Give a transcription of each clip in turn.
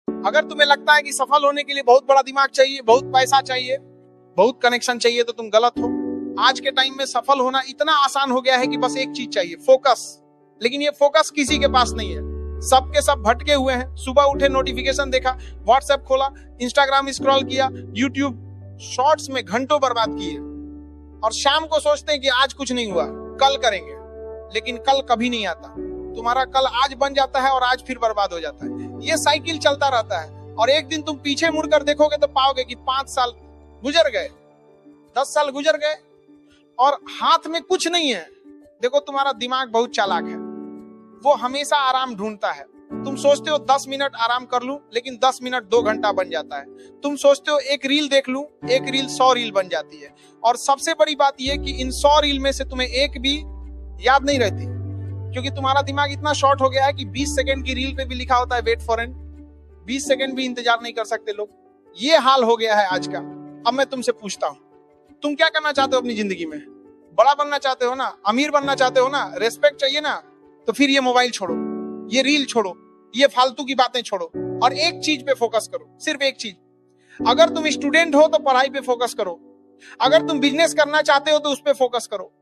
अगर तुम्हें लगता है कि सफल होने के लिए बहुत बड़ा दिमाग चाहिए, बहुत पैसा चाहिए, बहुत कनेक्शन चाहिए, तो तुम गलत हो। आज के टाइम में सफल होना इतना आसान हो गया है कि बस एक चीज चाहिए, फोकस। लेकिन ये फोकस किसी के पास नहीं है, सबके सब भटके हुए हैं। सुबह उठे, नोटिफिकेशन देखा, व्हाट्सएप खोला, इंस्टाग्राम स्क्रॉल किया, यूट्यूब शॉर्ट्स में घंटों बर्बाद किए, और शाम को सोचते हैं कि आज कुछ नहीं हुआ, कल करेंगे। लेकिन कल कभी नहीं आता। तुम्हारा कल आज बन जाता है और आज फिर बर्बाद हो जाता है। ये साइकिल चलता रहता है, और एक दिन तुम पीछे मुड़कर देखोगे तो पाओगे कि 5 साल गुजर गए, 10 साल गुजर गए, और हाथ में कुछ नहीं है। देखो, तुम्हारा दिमाग बहुत चालाक है, वो हमेशा आराम ढूंढता है। तुम सोचते हो 10 मिनट आराम कर लूं, लेकिन 10 मिनट 2 घंटा बन जाता है। तुम सोचते हो एक रील देख लूं, एक रील 100 रील बन जाती है। और सबसे बड़ी बात यह कि इन 100 रील में से तुम्हें एक भी याद नहीं रहती, क्योंकि तुम्हारा दिमाग इतना शॉर्ट हो गया है कि 20 सेकंड की रील पे भी लिखा होता है वेट फॉर एन। 20 सेकंड भी इंतजार नहीं कर सकते लोग। ये हाल हो गया है आज का। अब मैं तुमसे पूछता हूं, तुम क्या करना चाहते हो अपनी जिंदगी में? बड़ा बनना चाहते हो ना, अमीर बनना चाहते हो ना, रेस्पेक्ट चाहिए ना, तो फिर ये मोबाइल छोड़ो, ये रील छोड़ो, ये फालतू की बातें छोड़ो, और एक चीज पे फोकस करो, सिर्फ एक चीज। अगर तुम स्टूडेंट हो तो पढ़ाई पे फोकस करो, अगर तुम बिजनेस करना चाहते हो तो उस पे फोकस करो,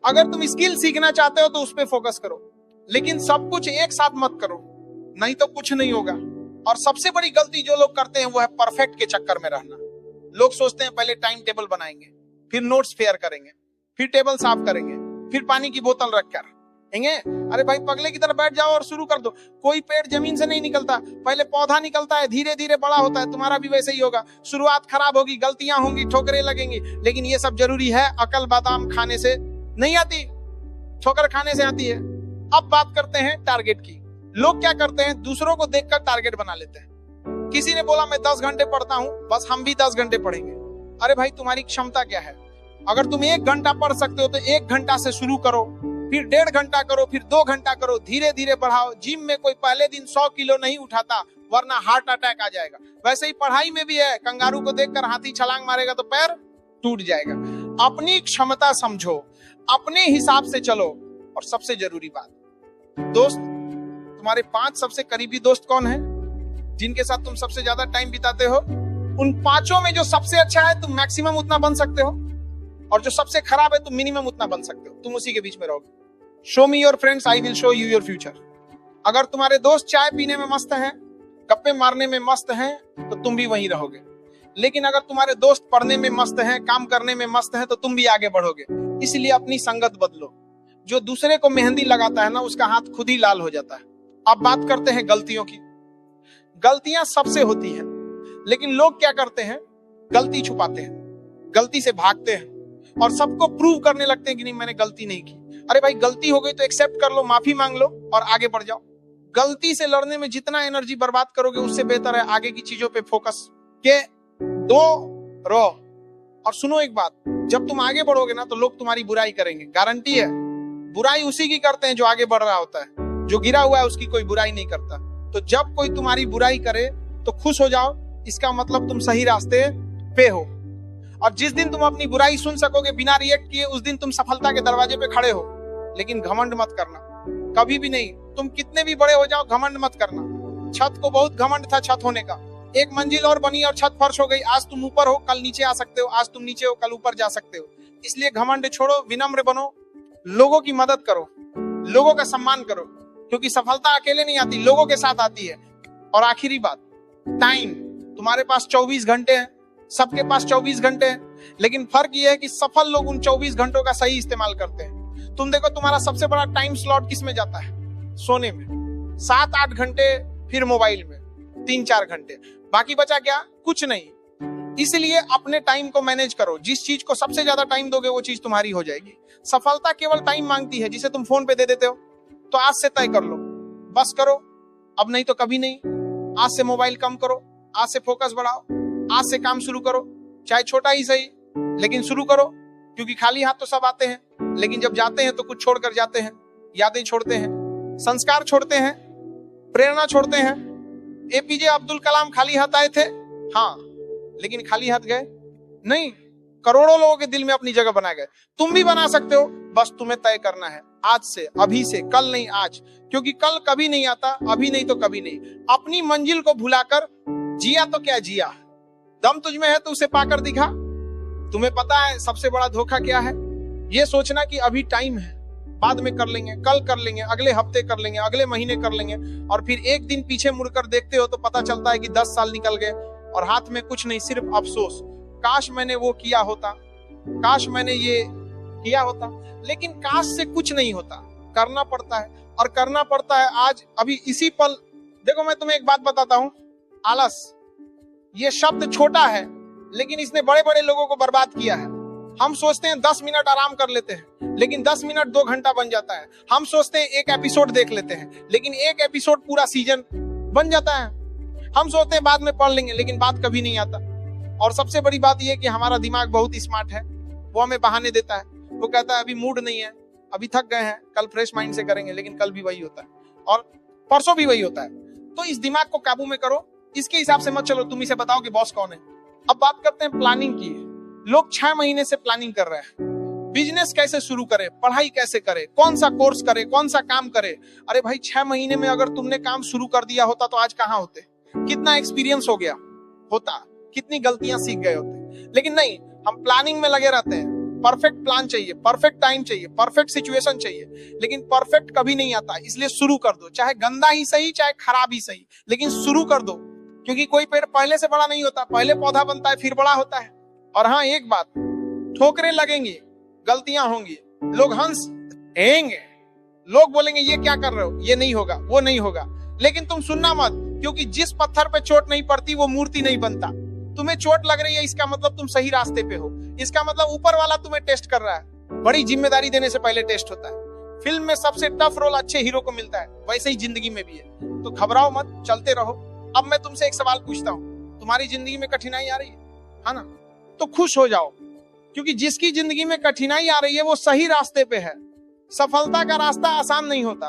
अगर तुम स्किल सीखना चाहते हो तो उस पे फोकस करो। लेकिन सब कुछ एक साथ मत करो, नहीं तो कुछ नहीं होगा। और सबसे बड़ी गलती जो लोग करते हैं वो है परफेक्ट के चक्कर में रहना। लोग सोचते हैं पहले टाइम टेबल बनाएंगे, फिर नोट्स फेयर करेंगे, फिर टेबल साफ करेंगे, फिर पानी की बोतल रखकर कहेंगे अरे भाई पगले की तरह बैठ जाओ और शुरू कर दो। कोई पेड़ जमीन से नहीं निकलता, पहले पौधा निकलता है, धीरे धीरे बड़ा होता है। तुम्हारा भी वैसे ही होगा, शुरुआत खराब होगी, गलतियां होंगी, ठोकरें लगेंगी, लेकिन ये सब जरूरी है। अकल बादाम खाने से नहीं आती, ठोकर खाने से आती है। अब बात करते हैं टारगेट की। लोग क्या करते हैं, दूसरों को देखकर टारगेट बना लेते हैं। किसी ने बोला मैं 10 घंटे पढ़ता हूं, बस हम भी 10 घंटे पढ़ेंगे। अरे भाई, तुम्हारी क्षमता क्या है? अगर तुम 1 घंटा पढ़ सकते हो तो 1 घंटा से शुरू करो, फिर 1.5 घंटा करो, फिर 2 घंटा करो, धीरे धीरे बढ़ाओ। जिम में कोई पहले दिन 100 किलो नहीं उठाता, वरना हार्ट अटैक आ जाएगा। वैसे ही पढ़ाई में भी है, कंगारू को देखकर हाथी छलांग मारेगा तो पैर टूट जाएगा। अपनी क्षमता समझो, अपने हिसाब से चलो। और सबसे जरूरी बात, दोस्त, तुम्हारे 5 सबसे करीबी दोस्त कौन है, जिनके साथ तुम सबसे ज्यादा टाइम बिताते हो? उन 5 में जो सबसे अच्छा है तुम मैक्सिमम उतना बन सकते हो, और जो सबसे खराब है तुम मिनिमम उतना बन सकते हो। तुम उसी के बीच में रहोगे। Show me your friends, I will show you your future. अगर तुम्हारे दोस्त चाय पीने में मस्त हैं, गप्पे मारने में मस्त हैं, तो तुम भी वहीं रहोगे। लेकिन अगर तुम्हारे दोस्त पढ़ने में मस्त हैं, काम करने में मस्त हैं, तो तुम भी आगे बढ़ोगे। इसलिए अपनी संगत बदलो। जो दूसरे को मेहंदी लगाता है ना, उसका हाथ खुद ही लाल हो जाता है। अब बात करते हैं गलतियों की। गलतियां सबसे होती हैं, लेकिन लोग क्या करते हैं, गलती छुपाते हैं, गलती से भागते हैं, और सबको प्रूव करने लगते हैं कि नहीं, मैंने गलती नहीं की। अरे भाई, गलती हो गई तो एक्सेप्ट कर लो, माफी मांग लो और आगे बढ़ जाओ। गलती से लड़ने में जितना एनर्जी बर्बाद करोगे, उससे बेहतर है आगे की चीजों पे फोकस के दो रहो। और सुनो एक बात, जब तुम आगे बढ़ोगे ना तो लोग तुम्हारी बुराई करेंगे, गारंटी है। बुराई उसी की करते हैं जो आगे बढ़ रहा होता है, जो गिरा हुआ है उसकी कोई बुराई नहीं करता। तो जब कोई तुम्हारी बुराई करे तो खुश हो जाओ, इसका मतलब तुम सही रास्ते पे हो। और जिस दिन तुम अपनी बुराई सुन सकोगे बिना रिएक्ट किए, उस दिन तुम सफलता के दरवाजे पे खड़े हो। लेकिन घमंड मत करना, कभी भी नहीं। तुम कितने भी बड़े हो जाओ, घमंड मत करना। छत को बहुत घमंड था छत होने का, 1 मंजिल और बनी और छत फर्श हो गई। आज तुम ऊपर हो, कल नीचे आ सकते हो, आज तुम नीचे हो, कल ऊपर जा सकते हो। इसलिए घमंड छोड़ो, विनम्र बनो, लोगों की मदद करो, लोगों का सम्मान करो, क्योंकि सफलता अकेले नहीं आती, लोगों के साथ आती है। और आखिरी बात, टाइम। तुम्हारे पास 24 घंटे हैं, सबके पास 24 घंटे हैं, लेकिन फर्क यह है कि सफल लोग उन 24 घंटों का सही इस्तेमाल करते हैं। तुम देखो, तुम्हारा सबसे बड़ा टाइम स्लॉट किस में जाता है? सोने में 7-8 घंटे, फिर मोबाइल में 3-4 घंटे, बाकी बचा क्या? कुछ नहीं। इसलिए अपने टाइम को मैनेज करो। जिस चीज को सबसे ज्यादा टाइम दोगे वो चीज तुम्हारी हो जाएगी। सफलता केवल टाइम मांगती है, जिसे तुम फोन पे दे देते हो। तो आज से तय कर लो, बस करो, अब नहीं तो कभी नहीं। आज से मोबाइल कम करो, आज से फोकस बढ़ाओ, आज से काम शुरू करो, चाहे छोटा ही सही, लेकिन शुरू करो। क्योंकि खाली हाथ तो सब आते हैं, लेकिन जब जाते हैं तो कुछ छोड़कर जाते हैं। यादें छोड़ते हैं, संस्कार छोड़ते हैं, प्रेरणा छोड़ते हैं। एपीजे अब्दुल कलाम खाली हाथ आए थे, हाँ, लेकिन खाली हाथ गए नहीं। करोड़ों लोगों के दिल में अपनी जगह बना गए। तुम भी बना सकते हो, बस तुम्हें तय करना है। आज से, अभी से, कल नहीं आज, क्योंकि कल कभी नहीं आता, अभी नहीं तो कभी नहीं। अपनी मंजिल को भुलाकर जिया तो क्या जिया, दम तुझ में है तो उसे पाकर दिखा। तुम्हें पता है सबसे बड़ा धोखा क्या है? ये सोचना कि अभी टाइम है, बाद में कर लेंगे, कल कर लेंगे, अगले हफ्ते कर लेंगे, अगले महीने कर लेंगे, और फिर एक दिन पीछे मुड़कर देखते हो तो पता चलता है कि 10 साल निकल गए और हाथ में कुछ नहीं, सिर्फ अफसोस, काश मैंने वो किया होता, काश मैंने ये किया होता। लेकिन काश से कुछ नहीं होता, करना पड़ता है, और करना पड़ता है आज, अभी इसी पल। देखो मैं तुम्हें एक बात बताता हूं, आलस ये शब्द छोटा है लेकिन इसने बड़े बड़े लोगों को बर्बाद किया है। हम सोचते हैं 10 मिनट आराम कर लेते हैं, लेकिन 10 मिनट 2 घंटा बन जाता है। हम सोचते हैं एक एपिसोड देख लेते हैं, लेकिन एक एपिसोड पूरा सीजन बन जाता है। हम सोचते हैं बाद में पढ़ लेंगे, लेकिन बात कभी नहीं आता। और सबसे बड़ी बात यह कि हमारा दिमाग बहुत स्मार्ट है, वो हमें बहाने देता है। वो कहता है अभी मूड नहीं है, अभी थक गए हैं, कल फ्रेश माइंड से करेंगे, लेकिन कल भी वही होता है और परसों भी वही होता है। तो इस दिमाग को काबू में करो, इसके हिसाब से मत चलो। तुम इसे बताओ कि बॉस कौन है। अब बात करते हैं प्लानिंग की। लोग 6 महीने से प्लानिंग कर रहे हैं, बिजनेस कैसे शुरू करे, पढ़ाई कैसे करे, कौन सा कोर्स करे, कौन सा काम करे। अरे भाई 6 महीने में अगर तुमने काम शुरू कर दिया होता तो आज कहाँ होते, कितना एक्सपीरियंस हो गया होता, कितनी गलतियां सीख गए होते। लेकिन नहीं, हम प्लानिंग में लगे रहते हैं। परफेक्ट प्लान चाहिए, परफेक्ट टाइम चाहिए, परफेक्ट सिचुएशन चाहिए, लेकिन परफेक्ट कभी नहीं आता। इसलिए शुरू कर दो, चाहे गंदा ही सही, चाहे खराब ही सही, लेकिन शुरू कर दो। क्योंकि कोई पेड़ पहले से बड़ा नहीं होता, पहले पौधा बनता है फिर बड़ा होता है। और हाँ एक बात, ठोकरें लगेंगी, गलतियां होंगी, लोग हंसेंगे, लोग बोलेंगे ये क्या कर रहे हो, ये नहीं होगा, वो नहीं होगा, लेकिन तुम सुनना मत, क्योंकि जिस पत्थर पे चोट नहीं पड़ती वो मूर्ति नहीं बनता। तुम्हें चोट लग रही है इसका मतलब तुम सही रास्ते पे हो, इसका मतलब ऊपर वाला तुम्हें टेस्ट कर रहा है। बड़ी जिम्मेदारी देने से पहले टेस्ट होता है। फिल्म में सबसे टफ रोल अच्छे हीरो को मिलता है, वैसे ही जिंदगी में भी है। तो घबराओ मत, चलते रहो। अब मैं तुमसे एक सवाल पूछता हूँ, तुम्हारी जिंदगी में कठिनाई आ रही है ना, तो खुश हो जाओ, क्योंकि जिसकी जिंदगी में कठिनाई आ रही है वो सही रास्ते पे है। सफलता का रास्ता आसान नहीं होता।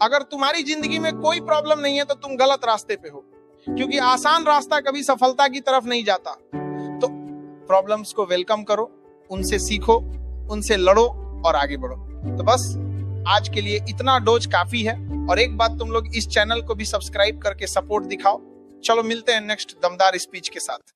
अगर तुम्हारी जिंदगी में कोई प्रॉब्लम नहीं है तो तुम गलत रास्ते पे हो, क्योंकि आसान रास्ता कभी सफलता की तरफ नहीं जाता। तो प्रॉब्लम्स को वेलकम करो, उनसे सीखो, उनसे लड़ो और आगे बढ़ो। तो बस आज के लिए इतना डोज काफी है। और एक बात, तुम लोग इस चैनल को भी सब्सक्राइब करके सपोर्ट दिखाओ। चलो मिलते हैं नेक्स्ट दमदार स्पीच के साथ।